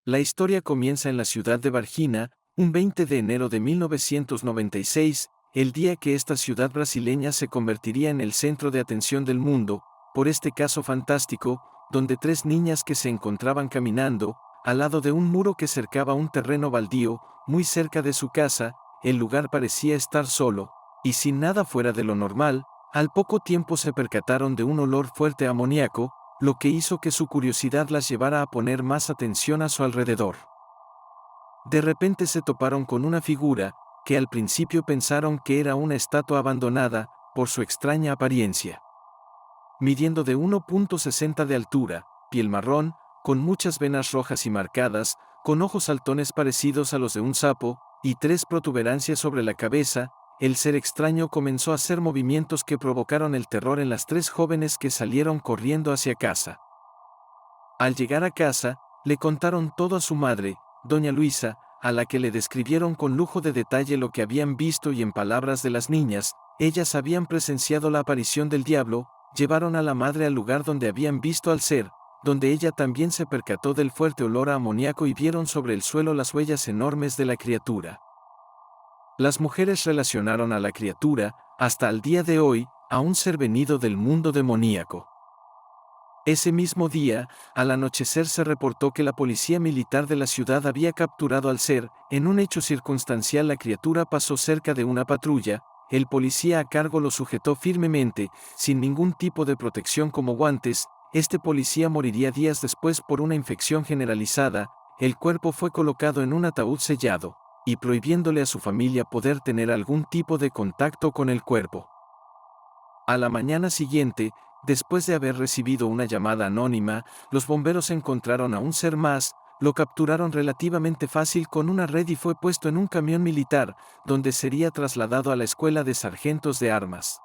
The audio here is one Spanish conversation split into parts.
La historia comienza en la ciudad de Varginha, un 20 de enero de 1996, el día que esta ciudad brasileña se convertiría en el centro de atención del mundo, por este caso fantástico, donde tres niñas que se encontraban caminando, al lado de un muro que cercaba un terreno baldío, muy cerca de su casa, el lugar parecía estar solo, y sin nada fuera de lo normal, al poco tiempo se percataron de un olor fuerte a amoníaco, lo que hizo que su curiosidad las llevara a poner más atención a su alrededor. De repente se toparon con una figura, que al principio pensaron que era una estatua abandonada, por su extraña apariencia. Midiendo de 1,60 de altura, piel marrón, con muchas venas rojas y marcadas, con ojos saltones parecidos a los de un sapo, y tres protuberancias sobre la cabeza, el ser extraño comenzó a hacer movimientos que provocaron el terror en las tres jóvenes que salieron corriendo hacia casa. Al llegar a casa, le contaron todo a su madre, doña Luisa, a la que le describieron con lujo de detalle lo que habían visto y en palabras de las niñas, ellas habían presenciado la aparición del diablo, llevaron a la madre al lugar donde habían visto al ser, donde ella también se percató del fuerte olor a amoníaco y vieron sobre el suelo las huellas enormes de la criatura. Las mujeres relacionaron a la criatura, hasta el día de hoy, a un ser venido del mundo demoníaco. Ese mismo día, al anochecer se reportó que la policía militar de la ciudad había capturado al ser, en un hecho circunstancial la criatura pasó cerca de una patrulla, el policía a cargo lo sujetó firmemente, sin ningún tipo de protección como guantes, este policía moriría días después por una infección generalizada, el cuerpo fue colocado en un ataúd sellado, y prohibiéndole a su familia poder tener algún tipo de contacto con el cuerpo. A la mañana siguiente, después de haber recibido una llamada anónima, los bomberos encontraron a un ser más, lo capturaron relativamente fácil con una red y fue puesto en un camión militar, donde sería trasladado a la escuela de sargentos de armas.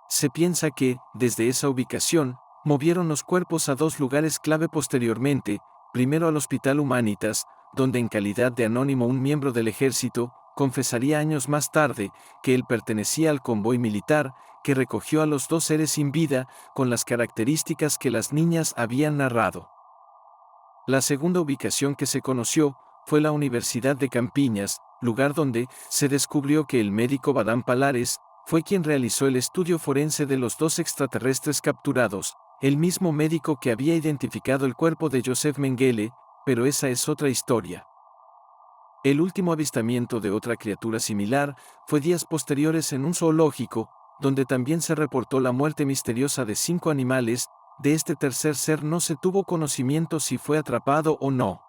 Se piensa que, desde esa ubicación, movieron los cuerpos a dos lugares clave posteriormente, primero al Hospital Humanitas, donde en calidad de anónimo un miembro del ejército, confesaría años más tarde, que él pertenecía al convoy militar, que recogió a los dos seres sin vida, con las características que las niñas habían narrado. La segunda ubicación que se conoció, fue la Universidad de Campiñas, lugar donde se descubrió que el médico Badán Palares, fue quien realizó el estudio forense de los dos extraterrestres capturados, el mismo médico que había identificado el cuerpo de Joseph Mengele, pero esa es otra historia. El último avistamiento de otra criatura similar fue días posteriores en un zoológico, donde también se reportó la muerte misteriosa de 5 animales. De este tercer ser no se tuvo conocimiento si fue atrapado o no.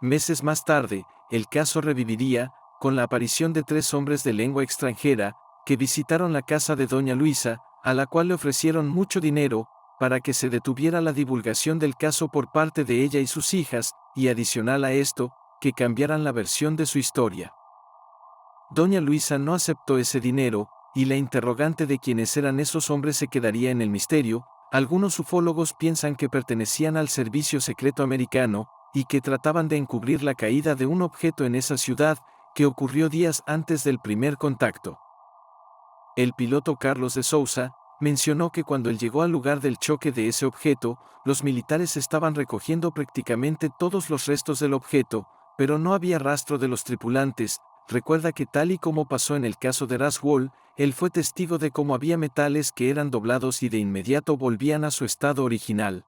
Meses más tarde, el caso reviviría, con la aparición de 3 hombres de lengua extranjera, que visitaron la casa de doña Luisa, a la cual le ofrecieron mucho dinero, para que se detuviera la divulgación del caso por parte de ella y sus hijas, y adicional a esto, que cambiaran la versión de su historia. Doña Luisa no aceptó ese dinero, y la interrogante de quiénes eran esos hombres se quedaría en el misterio. Algunos ufólogos piensan que pertenecían al servicio secreto americano, y que trataban de encubrir la caída de un objeto en esa ciudad, que ocurrió días antes del primer contacto. El piloto Carlos de Souza mencionó que cuando él llegó al lugar del choque de ese objeto, los militares estaban recogiendo prácticamente todos los restos del objeto, pero no había rastro de los tripulantes. Recuerda que tal y como pasó en el caso de Roswell, él fue testigo de cómo había metales que eran doblados y de inmediato volvían a su estado original.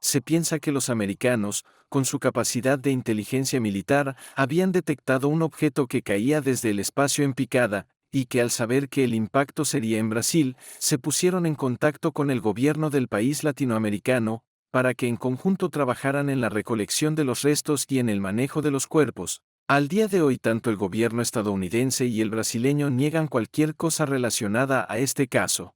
Se piensa que los americanos, con su capacidad de inteligencia militar, habían detectado un objeto que caía desde el espacio en picada, y que al saber que el impacto sería en Brasil, se pusieron en contacto con el gobierno del país latinoamericano, para que en conjunto trabajaran en la recolección de los restos y en el manejo de los cuerpos. Al día de hoy tanto el gobierno estadounidense y el brasileño niegan cualquier cosa relacionada a este caso.